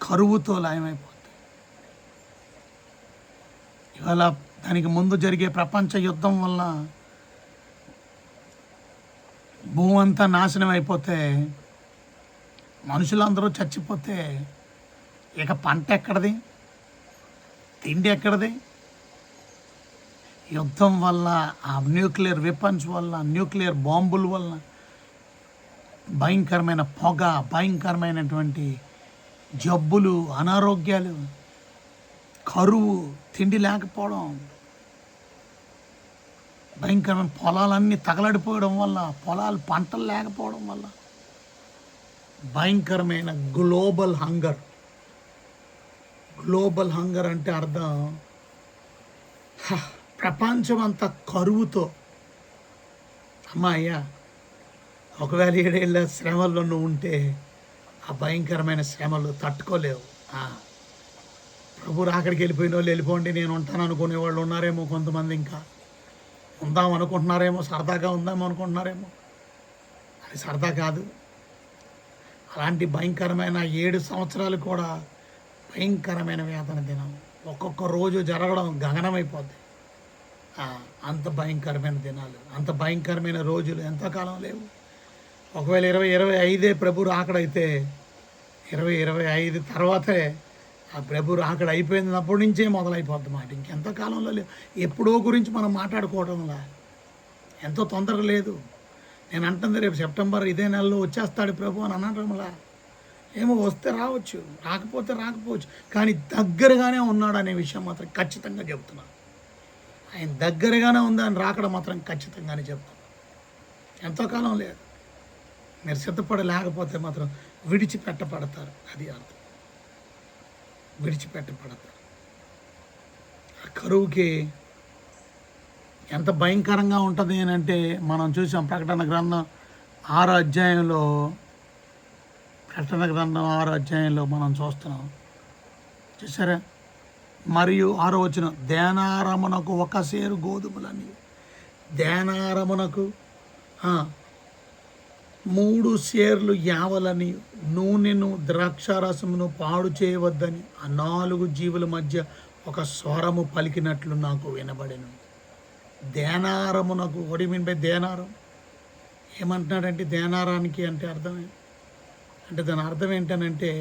కరువుతో లయమైపోతాయి. ఇవాళ దానికి ముందు జరిగే ప్రపంచ యుద్ధం వల్ల భూమి అంతా నాశనం అయిపోతే, మనుషులందరూ చచ్చిపోతే ఇక పంట ఎక్కడిది? తిండి ఎక్కడిది? యుద్ధం వల్ల, ఆ న్యూక్లియర్ వెపన్స్ వల్ల, న్యూక్లియర్ బాంబుల వల్ల భయంకరమైన పొగ, భయంకరమైనటువంటి జబ్బులు, అనారోగ్యాలు, కరువు, తిండి లేకపోవడం, భయంకరమైన పొలాలన్నీ తగలడిపోవడం వల్ల, పొలాలు పంటలు లేకపోవడం వల్ల భయంకరమైన గ్లోబల్ హంగర్. గ్లోబల్ హంగర్ అంటే అర్థం ప్రపంచం అంతా కరువుతో. అయ్యా, ఒకవేళ 7 ఏళ్ళ శ్రమల్లో నువ్వు ఉంటే ఆ భయంకరమైన శ్రమలు తట్టుకోలేవు. ప్రభు అక్కడికి వెళ్ళిపోయిన వాళ్ళు వెళ్ళిపోండి, నేను ఉంటాను అనుకునే వాళ్ళు ఉన్నారేమో, కొంతమంది ఇంకా ఉందాం అనుకుంటున్నారేమో, సరదాగా ఉందాం అనుకుంటున్నారేమో. అది సరదా కాదు. అలాంటి భయంకరమైన 7 సంవత్సరాలు కూడా భయంకరమైన వేదన దినం. ఒక్కొక్క రోజు జరగడం గగనమైపోద్ది. అంత భయంకరమైన దినాలు, అంత భయంకరమైన రోజులు ఎంతకాలం లేవు. ఒకవేళ 2025 ప్రభు రాకడైతే 2025 తర్వాతే ఆ ప్రభు రాకడ అయిపోయినప్పటి నుంచే మొదలైపోద్ది మాట. ఇంకెంతకాలంలో లేవు. ఎప్పుడో గురించి మనం మాట్లాడుకోవడంలా ఎంతో తొందరగా లేదు. నేను అంటుంది రేపు సెప్టెంబర్ ఇదే నెలలో వచ్చేస్తాడు ప్రభు అని అనడంలా. ఏమో వస్తే రావచ్చు, రాకపోతే రాకపోవచ్చు, కానీ దగ్గరగానే ఉన్నాడు అనే విషయం మాత్రం ఖచ్చితంగా చెప్తున్నాను. ఆయన దగ్గరగానే ఉందని రాకడ మాత్రం ఖచ్చితంగానే చెప్తాను. ఎంతో కాలం లేదు. మీరు సిద్ధపడలేకపోతే మాత్రం విడిచిపెట్టబడతారు. అది అర్థం, విడిచిపెట్టబడతారు. ఆ కరువుకి ఎంత భయంకరంగా ఉంటుంది అని అంటే మనం చూసాం. ప్రకటన గ్రంథం 6వ అధ్యాయంలో, ప్రకటన గ్రంథం 6వ అధ్యాయంలో మనం చూస్తున్నాం. చూసారా? మరియు 6వ వచనం, దేనారమునకు 1 సేరు గోధుమలని, దేనారమునకు 3 సేర్లు యావలని, నూనెను ద్రాక్షారసమును పాడు చేయవద్దని ఆ 4 జీవుల మధ్య ఒక స్వరము పలికినట్లు నాకు వినబడెను. దేనారమునకు, వాట్ యు మీన్ బై దేనారం? ఏమంటున్నాడంటే దేనారానికి అంటే అర్థం అంటే దాని అర్థం ఏంటనంటే,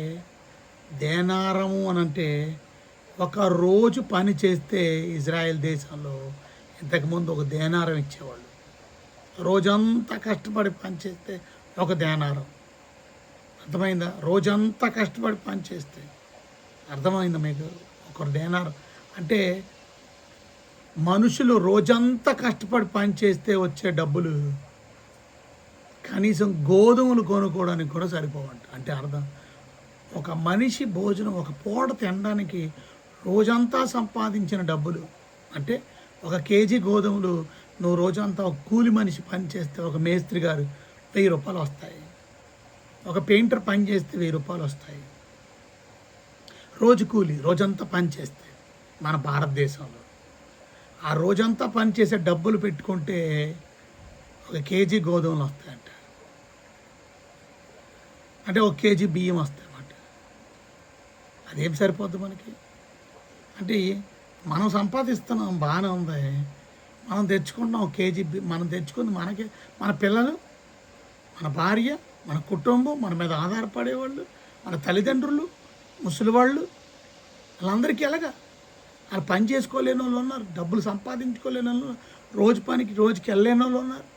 దేనారము అని అంటే ఒక రోజు పని చేస్తే ఇజ్రాయెల్ దేశంలో ఇంతకుముందు ఒక దేనారం ఇచ్చేవాళ్ళు. రోజంతా కష్టపడి పనిచేస్తే ఒక దేనారం. అర్థమైందా? రోజంతా కష్టపడి పనిచేస్తే అర్థమైందా మీకు? ఒక దేనారం అంటే మనుషులు రోజంతా కష్టపడి పనిచేస్తే వచ్చే డబ్బులు కనీసం గోధుమలు కొనుక్కోవడానికి కూడా సరిపోవంట. అంటే అర్థం, ఒక మనిషి భోజనం ఒక పూట తినడానికి రోజంతా సంపాదించిన డబ్బులు అంటే 1 కేజీ గోధుమలు నువ్వు రోజంతా ఒక కూలి మనిషి పని చేస్తే, ఒక మేస్త్రి గారు 1000 రూపాయలు వస్తాయి. ఒక పెయింటర్ పని చేస్తే 1000 రూపాయలు వస్తాయి. రోజు కూలి, రోజంతా పని చేస్తే మన భారతదేశంలో ఆ రోజంతా పని చేసే డబ్బులు పెట్టుకుంటే 1 కేజీ గోధుమలు వస్తాయంట. అంటే 1 కేజీ బియ్యం వస్తాయన్నమాట. అదేం సరిపోద్ది మనకి? అంటే మనం సంపాదిస్తున్నాం, బాగానే ఉంది. మనం తెచ్చుకుంటున్నాం 1 కేజీ, మనం తెచ్చుకుంది మనకి, మన పిల్లలు, మన భార్య, మన కుటుంబం, మన మీద ఆధారపడేవాళ్ళు, మన తల్లిదండ్రులు, ముసలివాళ్ళు, వాళ్ళందరికీ ఎలాగా? వాళ్ళు పని చేసుకోలేని వాళ్ళు ఉన్నారు, డబ్బులు సంపాదించుకోలేని వాళ్ళు, రోజు పనికి రోజుకి వెళ్ళలేని వాళ్ళు ఉన్నారు.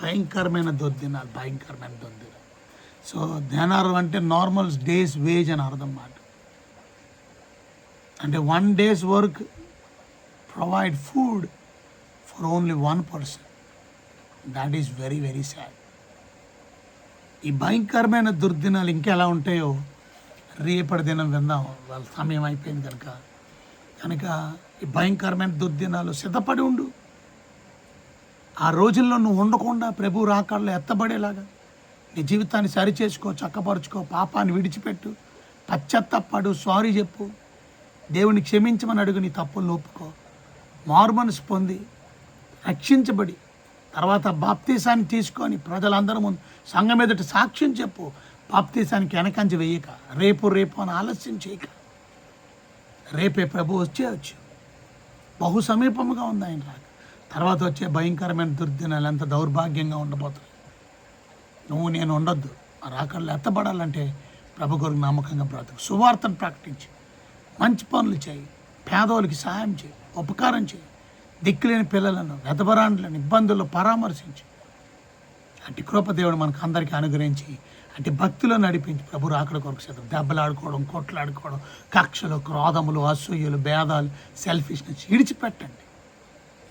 భయంకరమైన దుర్దినాలు, భయంకరమైన దుర్దినాలు. సో దేనారం అంటే నార్మల్ డేస్ వేజ్ అని అర్థం మాట. అంటే 1 day's work provide food for only 1 person. That is very very sad. ఈ భయంకరమైన దుర్దినాలు ఇంకెలా ఉంటాయో రేపటి దినం విందాం. వాళ్ళ సమయం అయిపోయింది కనుక ఈ భయంకరమైన దుర్దినాలు సిద్ధపడి ఉండు. ఆ రోజుల్లో నువ్వు ఉండకుండా ప్రభు రాకడలో ఎత్తబడేలాగా నీ జీవితాన్ని సరిచేసుకో, చక్కపరుచుకో, పాపాన్ని విడిచిపెట్టు, పశ్చాత్తాపడు, సారీ చెప్పు, దేవుని క్షమించమని అడుగు, నీ తప్పులను ఒప్పుకో, మారుమనసు పొంది రక్షించబడి తర్వాత బాప్తీసాన్ని తీసుకొని ప్రజలందరూ ముందు సంఘం ఎదుట సాక్ష్యం చెప్పు. బాప్తీసానికి వెనకంజ వేయక, రేపు అని ఆలస్యం చేయక. రేపే ప్రభు వచ్చేయచ్చు, బహు సమీపంగా ఉంది ఆయన రాక. తర్వాత వచ్చే భయంకరమైన దుర్దినాలు ఎంత దౌర్భాగ్యంగా ఉండబోతుంది. నువ్వు నేను ఉండొద్దు. ఆ రాకడలో ఎత్తబడాలంటే ప్రభు కొరకు నమ్మకంగా బ్రతుకు, సువార్తను ప్రకటించి, మంచి పనులు చేయి, పేదోళ్ళకి సహాయం చేయి, ఉపకారం చేయి, దిక్కులేని పిల్లలను, వెతబరాండ్లను, ఇబ్బందుల్లో పరామర్శించి, అటు కృపదేవుడు మనకు అందరికీ అనుగ్రహించి అటు భక్తిలో నడిపించి ప్రభు రాకడ కొరకు సిద్ధం. దెబ్బలాడుకోవడం, కొట్లాడుకోవడం, కక్షలు, క్రోధములు, అసూయలు, భేదాలు, సెల్ఫిష్నెస్ విడిచిపెట్టండి.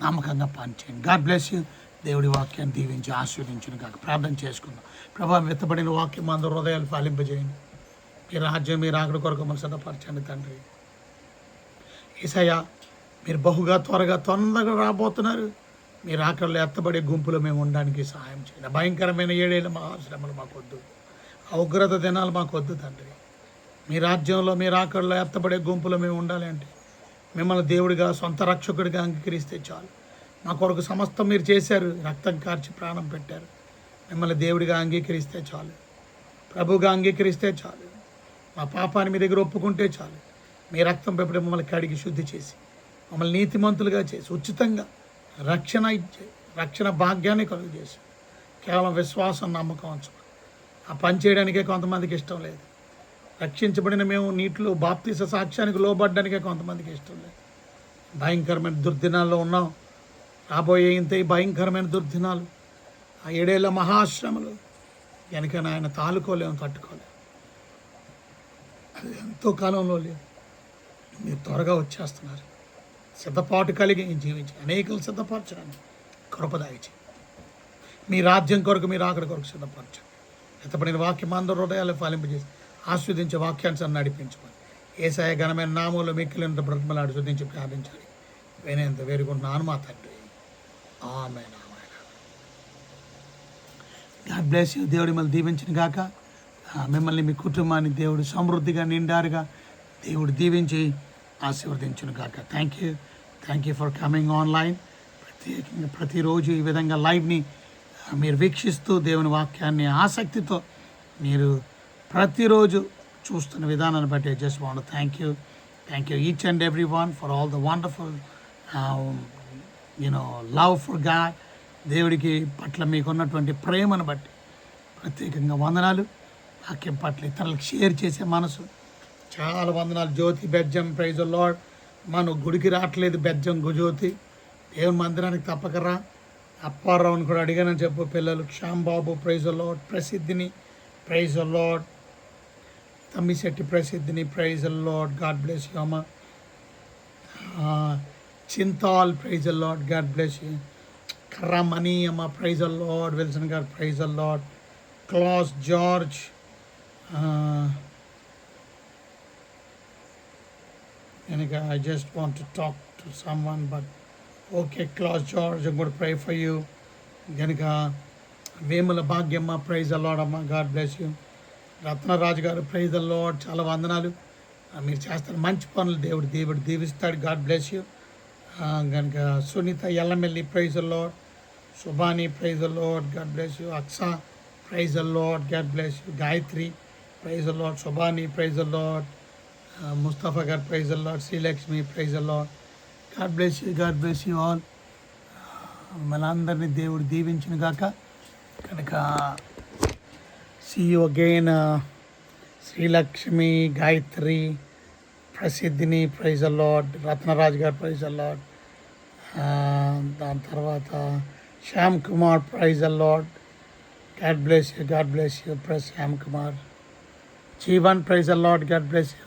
నమ్మకంగా పనిచేయండి. God bless you. దేవుడి వాక్యాన్ని దీవించి ఆశీర్వదించును కాక. ప్రార్థన చేసుకుందాం. ప్రభావం వెత్తబడిన వాక్యం అందరూ హృదయాలు ఫలింపజేయండి. మీ రాజ్యం మీరు ఆకలి కొరకు మనం సిద్ధపరచండి తండ్రి. యేసయ్యా, మీరు బహుగా త్వరగా తొందరగా రాబోతున్నారు. మీరు ఆకలిలో ఎత్తబడే గుంపులో మేము ఉండడానికి సహాయం చేయండి. భయంకరమైన 7 ఏళ్ళ మహాశ్రమలు మాకొద్దు. ఆ ఉగ్రత దినాలు మాకొద్దు తండ్రి. మీ రాజ్యంలో మీరు ఆకలిలో ఎత్తబడే గుంపులో మేము ఉండాలి అంటే మిమ్మల్ని దేవుడిగా సొంత రక్షకుడిగా అంగీకరిస్తే చాలు. మా కొరకు సమస్తం మీరు చేశారు. రక్తం కార్చి ప్రాణం పెట్టారు. మిమ్మల్ని దేవుడిగా అంగీకరిస్తే చాలు. ప్రభుగా అంగీకరిస్తే చాలు. మా పాపాన్ని మీ దగ్గర ఒప్పుకుంటే చాలు. మీ రక్తం పెప్పటి మమ్మల్ని కడిగి శుద్ధి చేసి మమ్మల్ని నీతిమంతులుగా చేసి ఉచితంగా రక్షణ భాగ్యాన్ని కలుగు చేసి కేవలం విశ్వాసం నమ్మకం ఉంచడం. ఆ పని చేయడానికే కొంతమందికి ఇష్టం లేదు. రక్షించబడిన మేము నీటిలో బాప్తీస సాక్ష్యానికి లోబడ్డానికే కొంతమందికి ఇష్టం లేదు. భయంకరమైన దుర్దినాల్లో ఉన్నాం. రాబోయే ఇంత భయంకరమైన దుర్దినాలు, ఆ 7 ఏళ్ళ మహాశ్రమలు కనుక ఆయన తాలుకోలేము, తట్టుకోలేము. అది ఎంతో కాలంలో లేదు. మీరు త్వరగా వచ్చేస్తున్నారు. సిద్ధపాటు కలిగి జీవించి అనేకలు సిద్ధపరచడానికి కృపదాయిచి మీ రాజ్యం కొరకు మీరు ఆఖరి కొరకు సిద్ధపరచండి. ఎత్తబడిన వాక్యం అందరూ హృదయాలు ఫలింపజేసి ఆస్వాదించే వాక్యాన్ని నడిపించుకొని యేసయ్య ఘనమైన నామంలో మిక్కిలినంత బ్రతిమలాడి శుద్ధించి ప్రార్థించాలి. వినేంత వేరుకుంటున్నాను మా తండ్రి. ఆమేన్. God bless you. దేవుడి మిమ్మల్ని దీవించిన గాక. మిమ్మల్ని మీ కుటుంబాన్ని దేవుడు సమృద్ధిగా నిండారుగా దేవుడు దీవించి ఆశీర్వదించును గాక. Thank you for coming online. ప్రతిరోజు ఈ విధంగా లైవ్ని మీరు వీక్షిస్తూ దేవుని వాక్యాన్ని ఆసక్తితో మీరు ప్రతిరోజు చూస్తున్న విధానాన్ని బట్టి I just want thank you each and every one for all the wonderful love for God. దేవుడికి పట్ల మీకున్నటువంటి ప్రేమను బట్టి ప్రత్యేకంగా వందనాలు. వాక్యం పట్ల ఇతరులకు షేర్ చేసే మనసు, చాలా వందనాలు. జ్యోతి బెజ్జం, ప్రైజ్ ద లార్డ్. మనం గుడికి రావట్లేదు, బెజ్జం గుజ్యోతి. దేవుని మందిరానికి తప్పక రా. అప్పారావుని కూడా అడిగానని చెప్పు పిల్లలు. Shyambabu, praise the Lord. ప్రసిద్ధిని, ప్రైజ్ ద లార్డ్. తమ్మిశెట్టి ప్రసిద్ధిని, praise the Lord. God bless you అమ్మ. Chintal, praise the Lord. God bless you. Karramani అమ్మ, ప్రైజ్ ద లార్డ్. విల్సన్ గారు, praise the Lord. Klaus George, I just want to talk to someone, but okay, Claus George, I'm going to pray for you. Ganika Vemula Bhagyamma, praise the Lord, Amma, God bless you. Ratna Raj garu, praise the Lord. Chala vandanalu. Meer chestaru manchi panulu దేవుడు దీవిస్తాడు. God bless you. Ganika Sunita Yalamelli, praise the Lord. Subhani, praise the Lord, God bless you. Aksa, praise the Lord, God bless you. Gayatri, praise the Lord. Subhani, praise the Lord. Mustafa God, praise the Lord. Sri Lakshmi, praise the Lord. God bless you all. మనందరినీ దేవుడు దీవించును గాక. కనుక see you again. Sri Lakshmi, Gayatri, ప్రసిద్ధిని, praise the Lord. రత్నరాజ్ గారు, praise the Lord. దాని తర్వాత Shyam Kumar, praise the Lord. God bless you. Praise Shyam Kumar. Jeevan, praise the Lord. God bless you.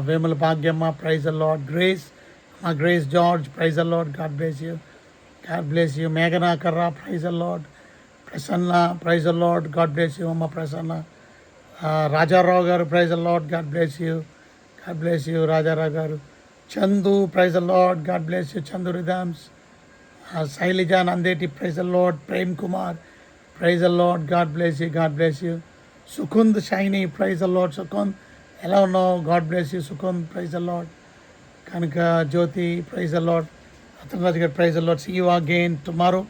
Vemal Bhagyamma, praise the Lord. Grace George, praise the Lord. God bless you. Meghana Karra, praise the Lord. Prasanna, praise the Lord. God bless you, Amma Prasanna. Raja Rao garu, praise the Lord. God bless you. Raja Rao garu. Chandu, praise the Lord. God bless you. Chandu Ridhams. Sailija Nandeti, praise the Lord. Prem Kumar, praise the Lord. God bless you. Sukund Shiny, praise the Lord. Sukund, hello, no, God bless you. Sukund, praise the Lord. Kanika Jyoti, praise the Lord. Athanraj, praise the Lord. See you again tomorrow,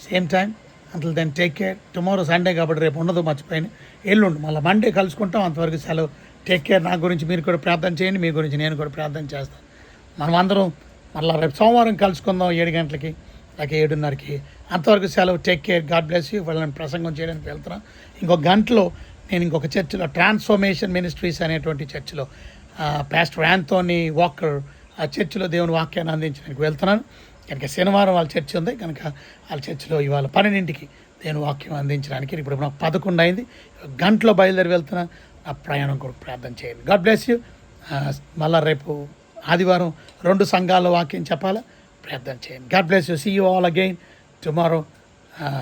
same time. Until then, take care. Tomorrow Sunday కాబట్టి రేపు ఉండదు, మర్చిపోయిన. ఎల్లుండి మళ్ళీ Monday కలుసుకుంటాం. అంతవరకు సెలవు. Take care. నా గురించి మీరు కూడా ప్రార్థన చేయండి, మీ గురించి నేను కూడా ప్రార్థన చేస్తాను. మనం అందరం మళ్ళీ రేపు సోమవారం కలుసుకుందాం 7 గంటలకి, అలాగే 7:30కి. అంతవరకు సెలవు. Take care. God bless you. వాళ్ళని ప్రసంగం చేయడానికి వెళ్తున్నాను. ఇంకొక గంటలో నేను ఇంకొక చర్చిలో, ట్రాన్స్ఫర్మేషన్ మినిస్ట్రీస్ అనేటువంటి చర్చిలో, పాస్టర్ యాంథోనీ వాకర్ ఆ చర్చిలో దేవుని వాక్యాన్ని అందించడానికి వెళ్తున్నాను. కనుక శనివారం వాళ్ళ చర్చి ఉంది, కనుక వాళ్ళ చర్చిలో ఇవాళ 12ంటికి దేవుని వాక్యం అందించడానికి. ఇప్పుడు నాకు 11 అయింది. గంటలో బయలుదేరి వెళ్తున్నా. నా ప్రయాణం కూడా ప్రార్థన చేయండి. God bless you. మళ్ళీ రేపు ఆదివారం 2 సంఘాల వాక్యం చెప్పాలా. ప్రార్థన చేయండి. God bless you. See you all again tomorrow,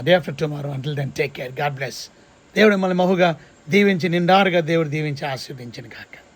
day after tomorrow. Until then take care. God bless. దేవుడు మిమ్మల్ని మహుగా దీవించి, నిండారుగా దేవుడు దీవించి ఆశీర్వదించిన కాక.